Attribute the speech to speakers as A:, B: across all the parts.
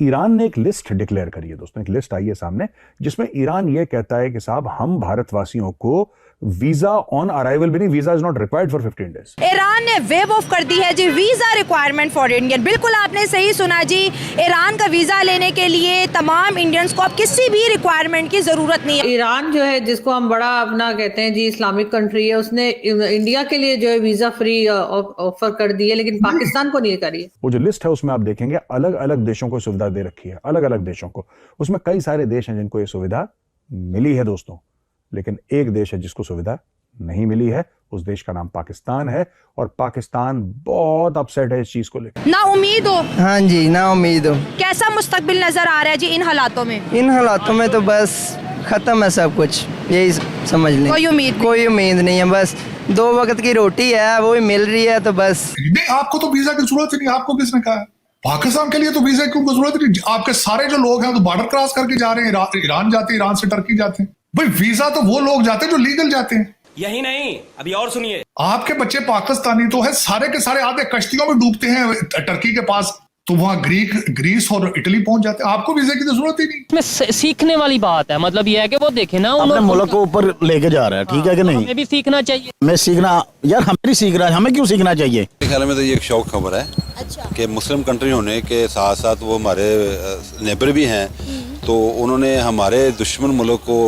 A: Iran ने एक list declare करी है दोस्तों, एक लिस्ट आई है सामने जिसमें ईरान ये कहता है कि साहब हम भारतवासियों को वीजा ऑन अराइवल भी नहीं, visa is not required for 15 days.
B: Iran ने वेव ऑफ कर दी है जी वीजा रिक्वायरमेंट फॉर इंडियन। बिल्कुल आपने सही सुना जी, ईरान का वीजा लेने के लिए तमाम इंडियंस को अब किसी भी रिक्वायरमेंट की जरूरत नहीं है।
C: ईरान जो है जिसको हम बड़ा अपना कहते हैं जी इस्लामिक कंट्री है, उसने इंडिया के लिए जो है वीजा फ्री ऑफर कर दी है, लेकिन पाकिस्तान को नहीं करी है।
A: वो जो लिस्ट है उसमें आप देखेंगे अलग अलग देशों को सुविधा दे रखी है, अलग अलग देशों को। उसमें कई सारे देश हैं जिनको ये सुविधा मिली है दोस्तों, लेकिन एक देश है जिसको सुविधा नहीं मिली है। उस देश का नाम पाकिस्तान है और पाकिस्तान बहुत अपसेट है इस चीज को लेकर।
B: ना उम्मीद हो?
D: हाँ जी, ना उम्मीद हो।
B: कैसा मुस्तकबिल नजर आ रहा है जी इन हालातों में?
D: इन हालातों में तो बस खत्म है सब कुछ, यही समझ लें।
B: कोई उम्मीद
D: नहीं है, बस 2 वक्त की रोटी है वो भी मिल रही है तो बस।
E: नहीं, आपको तो वीजा की जरूरत ही नहीं। आपको किसने कहा? पाकिस्तान के लिए तो वीजा की जरूरत नहीं। आपके सारे जो लोग हैं तो बॉर्डर क्रॉस करके जा रहे हैं, ईरान जाते हैं, ईरान से टर्की जाते हैं। भाई वीजा तो वो लोग जाते हैं जो लीगल जाते हैं।
F: यही नहीं, अभी और सुनिए।
E: आपके बच्चे पाकिस्तानी तो है, सारे के सारे आधे कश्तियों में डूबते हैं टर्की के पास, तो वहां ग्रीस और इटली पहुंच जाते हैं। आपको वीजा की तो जरूरत ही नहीं।
G: इसमें सीखने वाली बात है, मतलब ये है कि वो देखे ना
H: अपने मुल्क को ऊपर लेके जा रहा है, ठीक है कि नहीं?
G: हमें भी सीखना चाहिए।
H: मैं सीखना यार, हमें नहीं सीख रहा है, हमें क्यों सीखना चाहिए?
I: मेरे ख्याल में तो ये एक शौक खबर है।
B: अच्छा।
I: कि मुस्लिम कंट्री होने के साथ साथ वो हमारे नेबर भी हैं, तो उन्होंने हमारे दुश्मन मुल्क को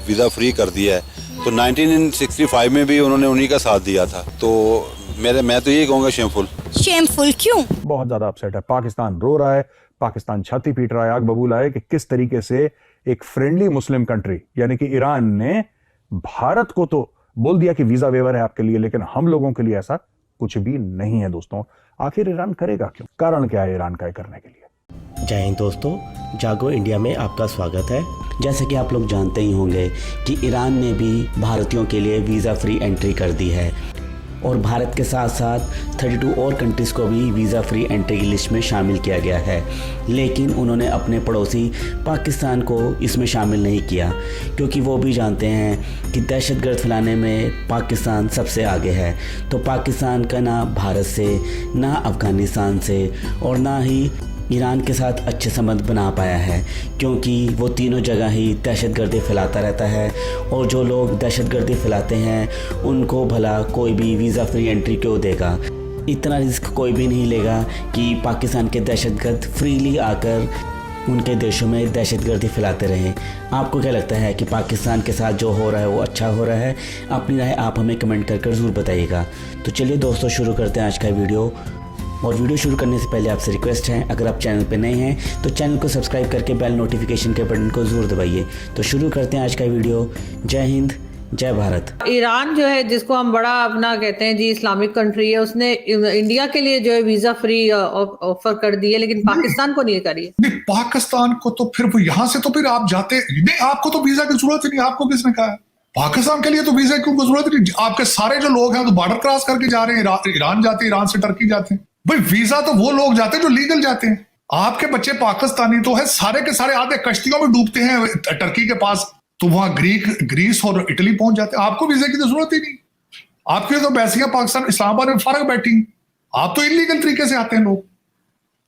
I: वीज़ा फ्री कर दिया है। तो 1965 में भी उन्होंने उन्हीं का साथ दिया था। तो मैं तो यही कहूँगा
B: शेमफुल क्यों?
A: बहुत ज्यादा अपसेट है। पाकिस्तान रो रहा है, पाकिस्तान छाती पीट रहा है, आग बबूला है कि किस तरीके से एक फ्रेंडली मुस्लिम कंट्री यानी कि ईरान ने भारत को तो बोल दिया कि वीजा वेवर है आपके लिए, लेकिन हम लोगों के लिए ऐसा कुछ भी नहीं है दोस्तों। आखिर ईरान करेगा क्यों? कारण क्या है ईरान का करने के लिए?
J: जय हिंद दोस्तों, जागो इंडिया में आपका स्वागत है। जैसे कि आप लोग जानते ही होंगे कि ईरान ने भी भारतीयों के लिए वीज़ा फ्री एंट्री कर दी है और भारत के साथ साथ 32 और कंट्रीज़ को भी वीज़ा फ्री एंट्री की लिस्ट में शामिल किया गया है। लेकिन उन्होंने अपने पड़ोसी पाकिस्तान को इसमें शामिल नहीं किया, क्योंकि वो भी जानते हैं कि दहशतगर्द फैलाने में पाकिस्तान सबसे आगे है। तो पाकिस्तान का ना भारत से, ना अफ़गानिस्तान से और ना ही ईरान के साथ अच्छे संबंध बना पाया है, क्योंकि वो तीनों जगह ही दहशतगर्दी फैलाता रहता है। और जो लोग दहशतगर्दी फैलाते हैं उनको भला कोई भी वीज़ा फ्री एंट्री क्यों देगा? इतना रिस्क कोई भी नहीं लेगा कि पाकिस्तान के दहशतगर्द फ्रीली आकर उनके देशों में दहशतगर्दी फैलाते रहें। आपको क्या लगता है कि पाकिस्तान के साथ जो हो रहा है वो अच्छा हो रहा है? अपनी राय आप हमें कमेंट कर ज़रूर बताइएगा। तो चलिए दोस्तों, शुरू करते हैं आज का वीडियो। और वीडियो शुरू करने से पहले आपसे रिक्वेस्ट है, अगर आप चैनल पर नए हैं तो चैनल को सब्सक्राइब करके बेल नोटिफिकेशन के बटन को ज़रूर दबाइए। तो शुरू करते हैं आज का वीडियो। जय हिंद, जय भारत।
C: ईरान जो है जिसको हम बड़ा अपना कहते हैं जी इस्लामिक कंट्री है, उसने इंडिया के लिए जो है वीजा फ्री ऑफर कर दी है, लेकिन पाकिस्तान को नहीं करी है।
E: नहीं, पाकिस्तान को तो फिर यहाँ से तो फिर आप जाते नहीं। आपको तो वीजा की जरूरत ही नहीं। आपको किसने कहा? पाकिस्तान के लिए तो वीजा की जरूरत नहीं। आपके सारे जो लोग हैं तो बॉर्डर क्रॉस करके जा रहे हैं, ईरान जाते हैं, ईरान से टर्की जाते हैं। भाई वीजा तो वो लोग जाते हैं जो लीगल जाते हैं। आपके बच्चे पाकिस्तानी तो है, सारे के सारे आधे कश्तियों में डूबते हैं टर्की के पास, तो वहां ग्रीस और इटली पहुंच जाते हैं। आपको वीजा की तो जरूरत ही नहीं। आपके तो बैसियां पाकिस्तान इस्लामाबाद में फर्क बैठी, आप तो इलीगल तरीके से आते हैं लोग।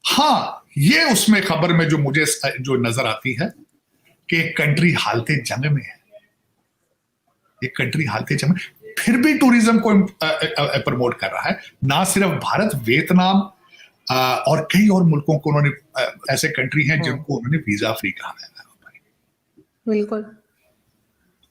E: हाँ, ये उसमें खबर में जो मुझे जो नजर आती है कि एक कंट्री हालते जंग में है, एक कंट्री हालते जंग में फिर भी टूरिज्म को प्रमोट कर रहा है। ना सिर्फ भारत, वियतनाम और कई और मुल्कों को उन्होंने ऐसे कंट्री हैं जिनको उन्होंने वीजा फ्री कहा है।
C: बिल्कुल।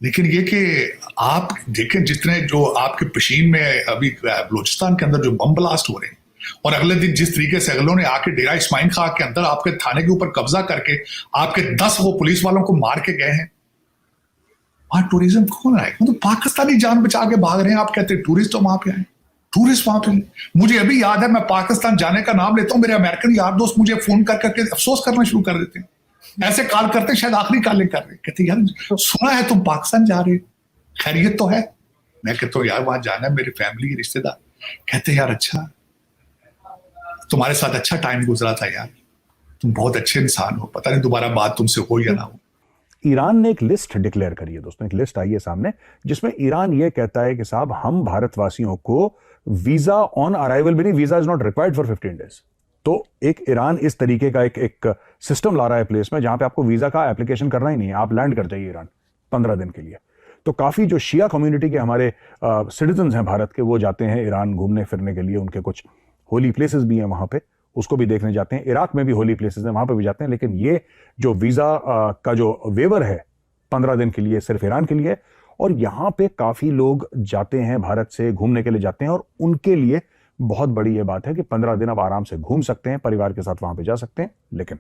E: लेकिन ये कि आप देखें जितने जो आपके पशीन में अभी बलूचिस्तान के अंदर जो बम ब्लास्ट हो रहे हैं, और अगले दिन जिस तरीके से अगलों ने आके डेरा इस्माइल खां के अंदर आपके थाने के ऊपर कब्जा करके आपके 10 वो पुलिस वालों को मार के गए हैं, वहां टूरिज्म कौन आएगा? तो पाकिस्तानी जान बचा के भाग रहे हैं। आप कहते हैं टूरिस्ट तो वहां पे आए, टूरिस्ट वहां पे। मुझे अभी याद है, मैं पाकिस्तान जाने का नाम लेता हूं, मेरे अमेरिकन यार दोस्त मुझे फोन कर करके अफसोस करना शुरू कर देते हैं। ऐसे कॉल करते, शायद आखिरी कॉलिंग कर रहे, कहते यार सुना है तुम पाकिस्तान जा रहे, खैरियत तो है? मैं कहता हूँ यार वहां जाना है, मेरी फैमिली के रिश्तेदार। कहते यार अच्छा, तुम्हारे साथ अच्छा टाइम गुजरा था यार, तुम बहुत अच्छे इंसान हो, पता नहीं दोबारा बात तुमसे हो या ना हो।
A: ईरान ने एक लिस्ट डिक्लेयर करी है दोस्तों, एक लिस्ट आई है सामने जिसमें ईरान ये कहता है कि साहब हम भारतवासियों को वीजा ऑन अराइवल भी नहीं, visa is not required for 15 days. तो एक ईरान इस तरीके का एक सिस्टम ला रहा है प्लेस में जहां पे आपको वीजा का एप्लीकेशन करना ही नहीं है, आप लैंड कर जाइए ईरान 15 दिन के लिए। तो काफी जो शिया कम्युनिटी के हमारे सिटीजन्स हैं भारत के, वो जाते हैं ईरान घूमने फिरने के लिए। उनके कुछ होली प्लेसेस भी हैं वहां पे, उसको भी देखने जाते हैं। इराक में भी होली प्लेसेस हैं, वहां पे भी जाते हैं। लेकिन ये जो वीजा का जो वेवर है 15 दिन के लिए, सिर्फ ईरान के लिए। और यहां पे काफी लोग जाते हैं, भारत से घूमने के लिए जाते हैं, और उनके लिए बहुत बड़ी ये बात है कि 15 दिन आप आराम से घूम सकते हैं, परिवार के साथ वहां पे जा सकते हैं। लेकिन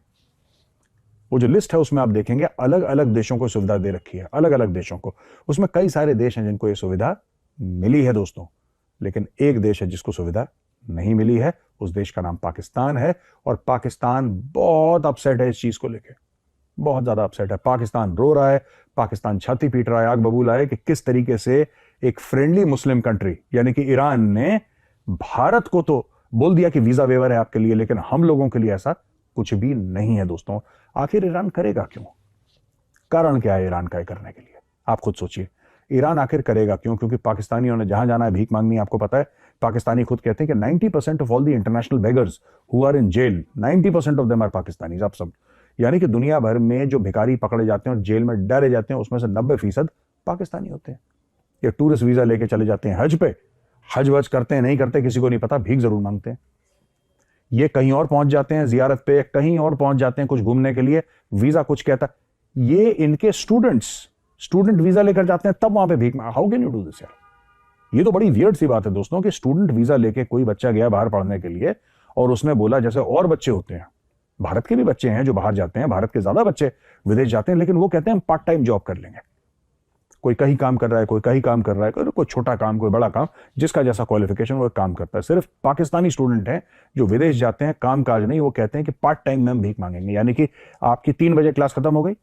A: वो जो लिस्ट है उसमें आप देखेंगे अलग अलग देशों को सुविधा दे रखी है, अलग अलग देशों को। उसमें कई सारे देश हैं जिनको ये सुविधा मिली है दोस्तों, लेकिन एक देश है जिसको सुविधा नहीं मिली है। उस देश का नाम पाकिस्तान है, और पाकिस्तान बहुत अपसेट है इस चीज को लेकर, बहुत ज्यादा अपसेट है। पाकिस्तान रो रहा है, पाकिस्तान छाती पीट रहा है, आग बबूला है कि किस तरीके से एक फ्रेंडली मुस्लिम कंट्री यानी कि ईरान ने भारत को तो बोल दिया कि वीजा वेवर है आपके लिए, लेकिन हम लोगों के लिए ऐसा कुछ भी नहीं है दोस्तों। आखिर ईरान करेगा क्यों? कारण क्या है ईरान का ये करने के लिए? आप खुद सोचिए, ईरान आखिर करेगा क्यों? क्योंकि पाकिस्तानियों ने जहां जाना है भीख मांगनी, आपको पता है। पाकिस्तानी खुद कहते हैं कि 90% of all the international beggars who are in jail, 90% of them are Pakistanis. आप सब, यानी कि दुनिया भर में जो भिखारी पकड़े जाते हैं और जेल में डरे जाते हैं, उसमें से 90% पाकिस्तानी होते हैं। ये टूरिस्ट वीजा लेके चले जाते हैं हज पे, हज वज करते हैं नहीं करते किसी को नहीं पता, भीख जरूर मांगते हैं। ये कहीं और पहुंच जाते हैं जियारत पे, कहीं और पहुंच जाते हैं कुछ घूमने के लिए, वीजा कुछ कहता है। ये इनके स्टूडेंट वीजा लेकर जाते हैं, तब वहां पे भीख। How can you do this यार? ये तो बड़ी वियर्ड सी बात है दोस्तों कि स्टूडेंट वीजा लेके कोई बच्चा गया बाहर पढ़ने के लिए, और उसने बोला जैसे और बच्चे होते हैं, भारत के भी बच्चे हैं जो बाहर जाते हैं, भारत के ज्यादा बच्चे विदेश जाते हैं, लेकिन वो कहते हैं हम पार्ट टाइम जॉब कर लेंगे। कोई कहीं काम कर रहा है, कोई कहीं काम कर रहा है, कोई छोटा काम, कोई बड़ा काम, जिसका जैसा क्वालिफिकेशन वो काम करता है। सिर्फ पाकिस्तानी स्टूडेंट हैं जो विदेश जाते हैं, काम काज नहीं, वो कहते हैं कि पार्ट टाइम में हम भीख मांगेंगे। यानी कि आपकी 3 बजे क्लास खत्म हो गई,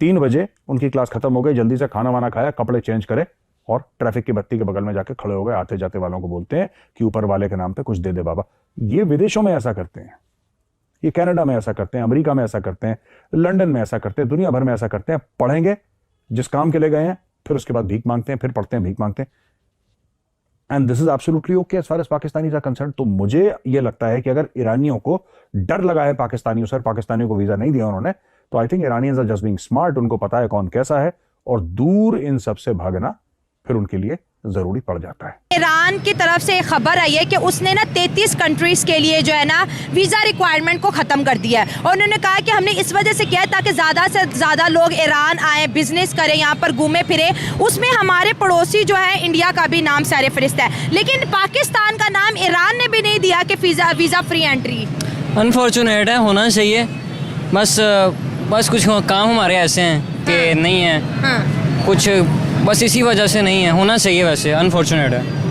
A: 3 बजे उनकी क्लास खत्म हो गई, जल्दी से खाना वाना खाया, कपड़े चेंज करे, और ट्रैफिक की बत्ती के बगल में जाके खड़े हो गए। आते जाते वालों को बोलते हैं कि ऊपर वाले के नाम पे कुछ दे दे बाबा। ये विदेशों में ऐसा करते हैं, ये कनाडा में ऐसा करते हैं, अमेरिका में ऐसा करते हैं, लंदन में ऐसा करते हैं, दुनिया भर में ऐसा करते हैं। पढ़ेंगे जिस काम के लिए गए हैं, फिर उसके बाद भीख मांगते हैं, फिर पढ़ते हैं, भीख मांगते हैं। And this is absolutely okay as far as Pakistanis are concerned. तो मुझे यह लगता है कि अगर ईरानियों को डर लगा है पाकिस्तानियों से, पाकिस्तानियों को वीजा नहीं दिया उन्होंने, तो I think Iranians are just being smart. उनको पता है कौन कैसा है, और दूर इन सबसे भागना फिर उनके लिए जरूरी पड़ जाता है।
B: ईरान की तरफ से खबर आई है कि उसने ना 33 कंट्रीज के लिए जो है ना वीजा रिक्वायरमेंट को खत्म कर दिया है। और उन्होंने कहा कि हमने इस वजह से किया ताकि ज्यादा से ज्यादा लोग ईरान आए, बिजनेस करें, यहाँ पर घूमे फिरे। उसमें हमारे पड़ोसी जो है इंडिया का भी नाम सर फहरिस्त है, लेकिन पाकिस्तान का नाम ईरान ने भी नहीं दिया कि वीजा फ्री एंट्री।
G: अनफॉर्चुनेट है, होना चाहिए। बस कुछ काम हमारे ऐसे हैं कि नहीं है, कुछ बस इसी वजह से नहीं है। होना चाहिए, वैसे अनफॉर्चुनेट है।